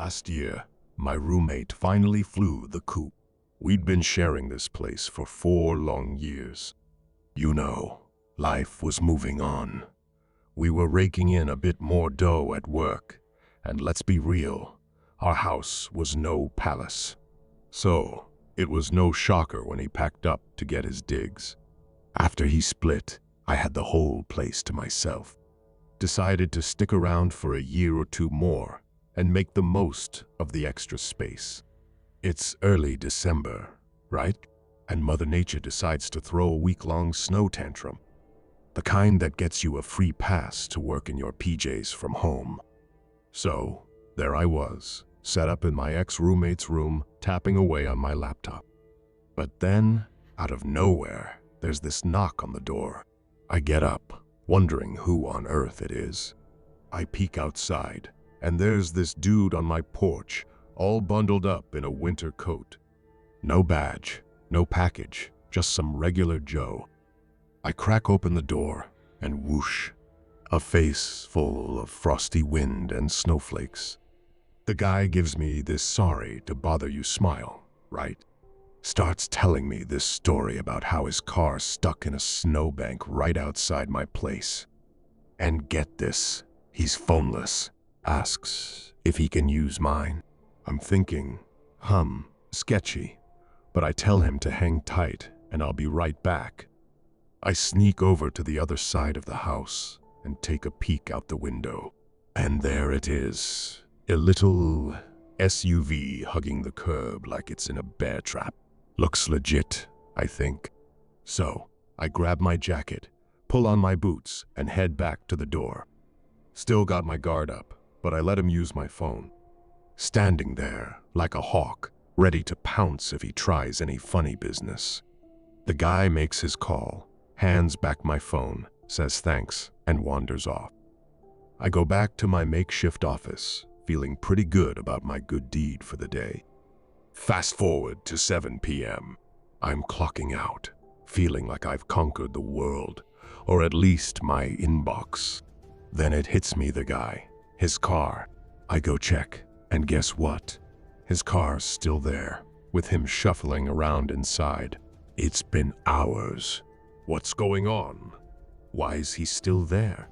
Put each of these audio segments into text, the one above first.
Last year, my roommate finally flew the coop. We'd been sharing this place for 4 long years. You know, life was moving on. We were raking in a bit more dough at work, and let's be real, our house was no palace. So, it was no shocker when he packed up to get his digs. After he split, I had the whole place to myself. Decided to stick around for a year or 2 more and make the most of the extra space. It's early December, right? And Mother Nature decides to throw a week-long snow tantrum. The kind that gets you a free pass to work in your PJs from home. So, there I was, set up in my ex-roommate's room, tapping away on my laptop. But then, out of nowhere, there's this knock on the door. I get up, wondering who on earth it is. I peek outside, and there's this dude on my porch, all bundled up in a winter coat. No badge, no package, just some regular Joe. I crack open the door, and whoosh, a face full of frosty wind and snowflakes. The guy gives me this sorry to bother you smile, right? Starts telling me this story about how his car stuck in a snowbank right outside my place. And get this, he's phoneless. Asks if he can use mine. I'm thinking, sketchy. But I tell him to hang tight and I'll be right back. I sneak over to the other side of the house and take a peek out the window. And there it is, a little SUV hugging the curb like it's in a bear trap. Looks legit, I think. So, I grab my jacket, pull on my boots, and head back to the door. Still got my guard up, but I let him use my phone. Standing there, like a hawk, ready to pounce if he tries any funny business. The guy makes his call, hands back my phone, says thanks, and wanders off. I go back to my makeshift office, feeling pretty good about my good deed for the day. Fast forward to 7 p.m. I'm clocking out, feeling like I've conquered the world, or at least my inbox. Then it hits me, the guy, his car. I go check, and guess what? His car's still there, with him shuffling around inside. It's been hours. What's going on? Why is he still there?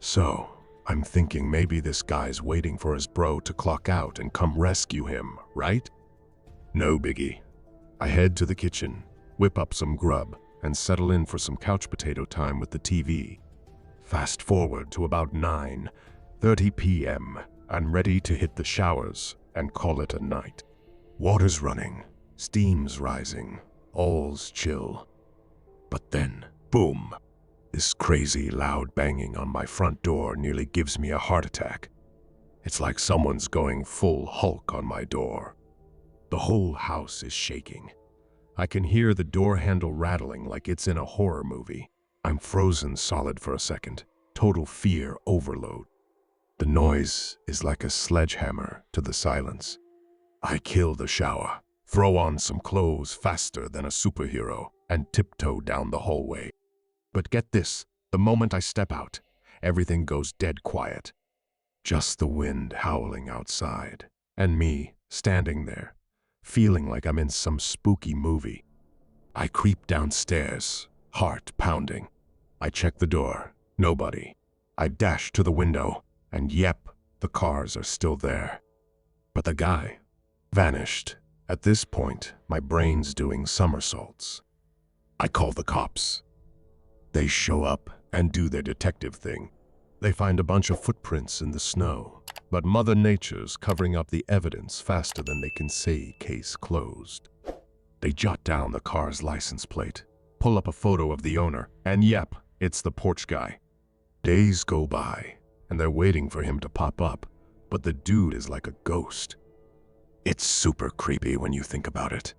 So, I'm thinking maybe this guy's waiting for his bro to clock out and come rescue him, right? No biggie. I head to the kitchen, whip up some grub, and settle in for some couch potato time with the TV. Fast forward to about 9:30 p.m. I'm ready to hit the showers and call it a night. Water's running, steam's rising, all's chill. But then, boom! This crazy loud banging on my front door nearly gives me a heart attack. It's like someone's going full Hulk on my door. The whole house is shaking. I can hear the door handle rattling like it's in a horror movie. I'm frozen solid for a second. Total fear overload. The noise is like a sledgehammer to the silence. I kill the shower, throw on some clothes faster than a superhero, and tiptoe down the hallway. But get this, the moment I step out, everything goes dead quiet. Just the wind howling outside, and me standing there, feeling like I'm in some spooky movie. I creep downstairs, heart pounding. I check the door, nobody. I dash to the window, and yep, the cars are still there. But the guy vanished. At this point, my brain's doing somersaults. I call the cops. They show up and do their detective thing. They find a bunch of footprints in the snow, but Mother Nature's covering up the evidence faster than they can say case closed. They jot down the car's license plate, pull up a photo of the owner, and yep, it's the porch guy. Days go by, and they're waiting for him to pop up, but the dude is like a ghost. It's super creepy when you think about it.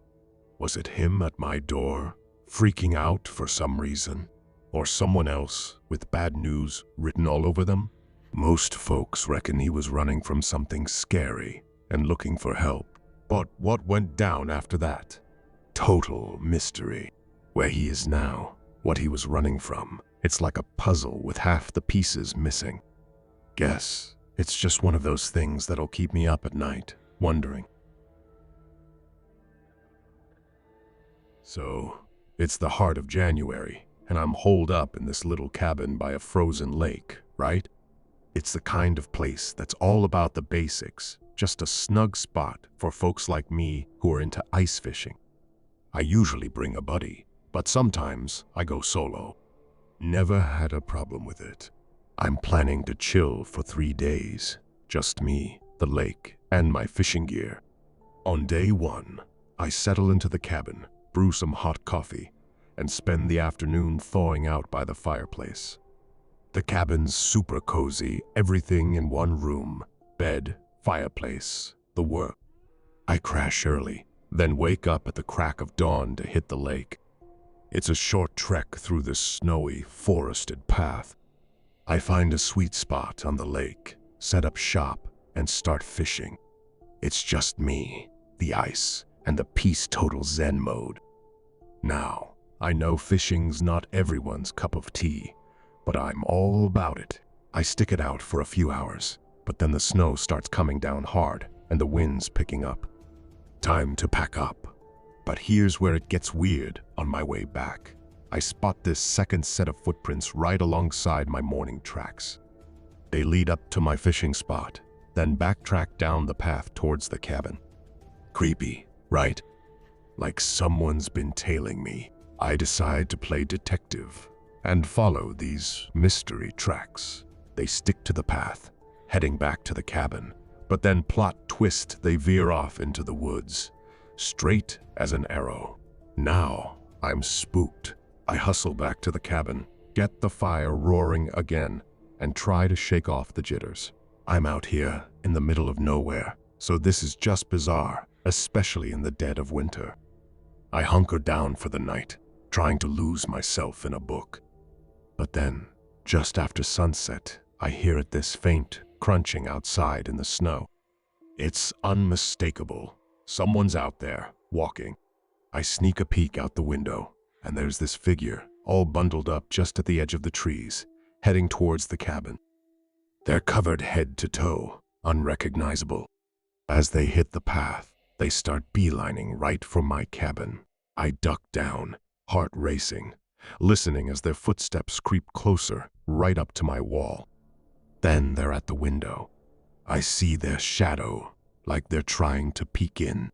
Was it him at my door, freaking out for some reason? Or someone else with bad news written all over them? Most folks reckon he was running from something scary and looking for help. But what went down after that? Total mystery. Where he is now, what he was running from, it's like a puzzle with half the pieces missing. Guess It's just one of those things that'll keep me up at night, wondering. So, it's the heart of January, and I'm holed up in this little cabin by a frozen lake, right? It's the kind of place that's all about the basics, just a snug spot for folks like me who are into ice fishing. I usually bring a buddy, but sometimes I go solo. Never had a problem with it. I'm planning to chill for 3 days, just me, the lake, and my fishing gear. On day 1, I settle into the cabin, brew some hot coffee, and spend the afternoon thawing out by the fireplace. The cabin's super cozy, everything in one room, bed, fireplace, the work. I crash early, then wake up at the crack of dawn to hit the lake. It's a short trek through this snowy, forested path. I find a sweet spot on the lake, set up shop, and start fishing. It's just me, the ice, and the peace total zen mode. Now, I know fishing's not everyone's cup of tea, but I'm all about it. I stick it out for a few hours, but then the snow starts coming down hard and the wind's picking up. Time to pack up. But here's where it gets weird on my way back. I spot this second set of footprints right alongside my morning tracks. They lead up to my fishing spot, then backtrack down the path towards the cabin. Creepy, right? Like someone's been tailing me. I decide to play detective and follow these mystery tracks. They stick to the path, heading back to the cabin, but then plot twist, they veer off into the woods, straight as an arrow. Now I'm spooked. I hustle back to the cabin, get the fire roaring again, and try to shake off the jitters. I'm out here in the middle of nowhere, so this is just bizarre, especially in the dead of winter. I hunker down for the night, trying to lose myself in a book. But then, just after sunset, I hear this faint crunching outside in the snow. It's unmistakable. Someone's out there, walking. I sneak a peek out the window, and there's this figure, all bundled up just at the edge of the trees, heading towards the cabin. They're covered head to toe, unrecognizable. As they hit the path, they start beelining right for my cabin. I duck down, heart racing, listening as their footsteps creep closer, right up to my wall. Then they're at the window. I see their shadow, like they're trying to peek in.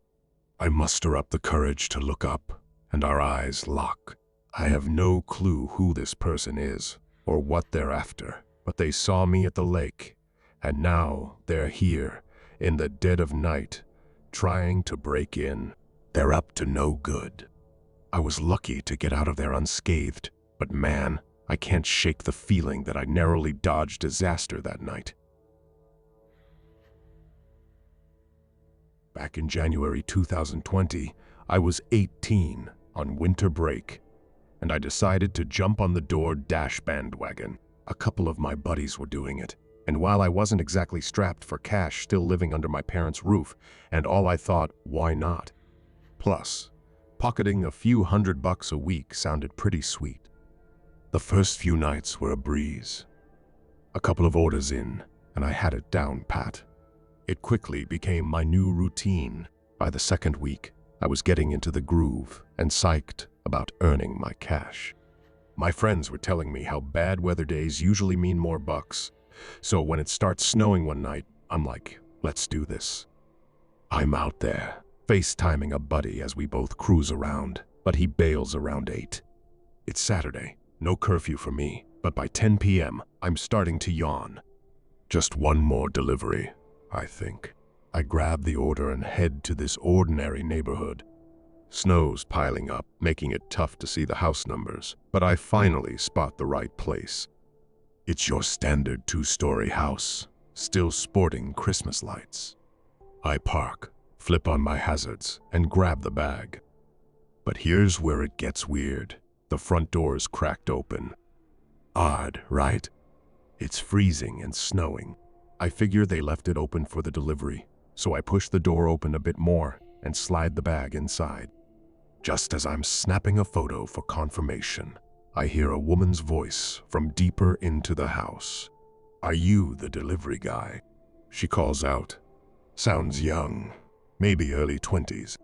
I muster up the courage to look up, and our eyes lock. I have no clue who this person is, or what they're after, but they saw me at the lake, and now they're here, in the dead of night, trying to break in. They're up to no good. I was lucky to get out of there unscathed, but man, I can't shake the feeling that I narrowly dodged disaster that night. Back in January 2020, I was 18 on winter break, and I decided to jump on the DoorDash bandwagon. A couple of my buddies were doing it, and while I wasn't exactly strapped for cash still living under my parents' roof, and all I thought, why not? Plus, pocketing a few $100 a week sounded pretty sweet. The first few nights were a breeze. A couple of orders in, and I had it down pat. It quickly became my new routine. By the second week, I was getting into the groove and psyched about earning my cash. My friends were telling me how bad weather days usually mean more bucks, so when it starts snowing one night, I'm like, let's do this. I'm out there, FaceTiming a buddy as we both cruise around, but he bails around 8. It's Saturday. No curfew for me, but by 10 p.m., I'm starting to yawn. Just one more delivery, I think. I grab the order and head to this ordinary neighborhood. Snow's piling up, making it tough to see the house numbers, but I finally spot the right place. It's your standard 2-story house, still sporting Christmas lights. I park, flip on my hazards, and grab the bag. But here's where it gets weird. The front door's cracked open. Odd, right? It's freezing and snowing. I figure they left it open for the delivery, so I push the door open a bit more and slide the bag inside. Just as I'm snapping a photo for confirmation, I hear a woman's voice from deeper into the house. "Are you the delivery guy?" she calls out. Sounds young, maybe early 20s.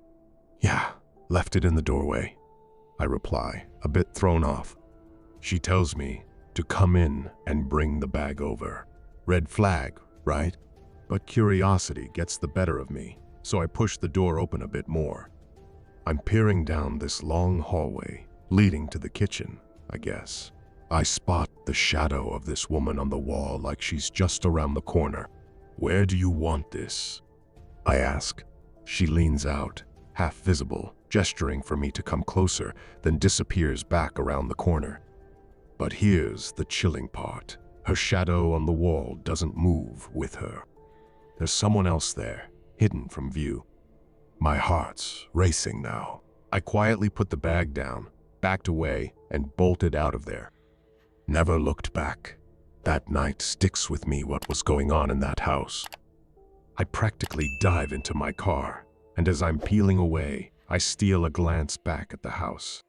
Yeah, left it in the doorway, I reply, a bit thrown off. She tells me to come in and bring the bag over. Red flag, right? But curiosity gets the better of me, so I push the door open a bit more. I'm peering down this long hallway, leading to the kitchen, I guess. I spot the shadow of this woman on the wall like she's just around the corner. Where do you want this? I ask. She leans out, half visible, gesturing for me to come closer, then disappears back around the corner. But here's the chilling part. Her shadow on the wall doesn't move with her. There's someone else there, hidden from view. My heart's racing now. I quietly put the bag down, backed away, and bolted out of there. Never looked back. That night sticks with me what was going on in that house. I practically dive into my car, and as I'm peeling away, I steal a glance back at the house.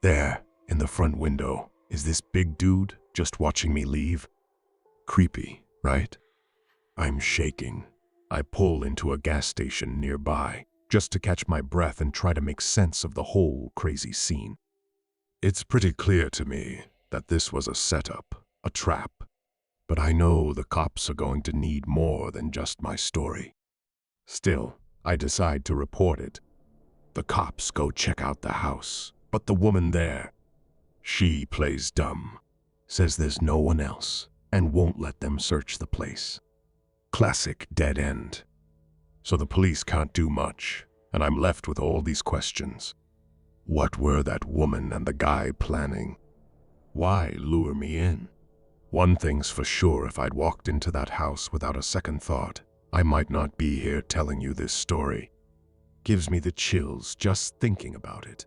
There, in the front window, is this big dude just watching me leave? Creepy, right? I'm shaking. I pull into a gas station nearby, just to catch my breath and try to make sense of the whole crazy scene. It's pretty clear to me that this was a setup, a trap. But I know the cops are going to need more than just my story. Still, I decide to report it. The cops go check out the house, but the woman there, she plays dumb, says there's no one else, and won't let them search the place. Classic dead end. So the police can't do much, and I'm left with all these questions. What were that woman and the guy planning? Why lure me in? One thing's for sure, if I'd walked into that house without a second thought, I might not be here telling you this story. Gives me the chills just thinking about it.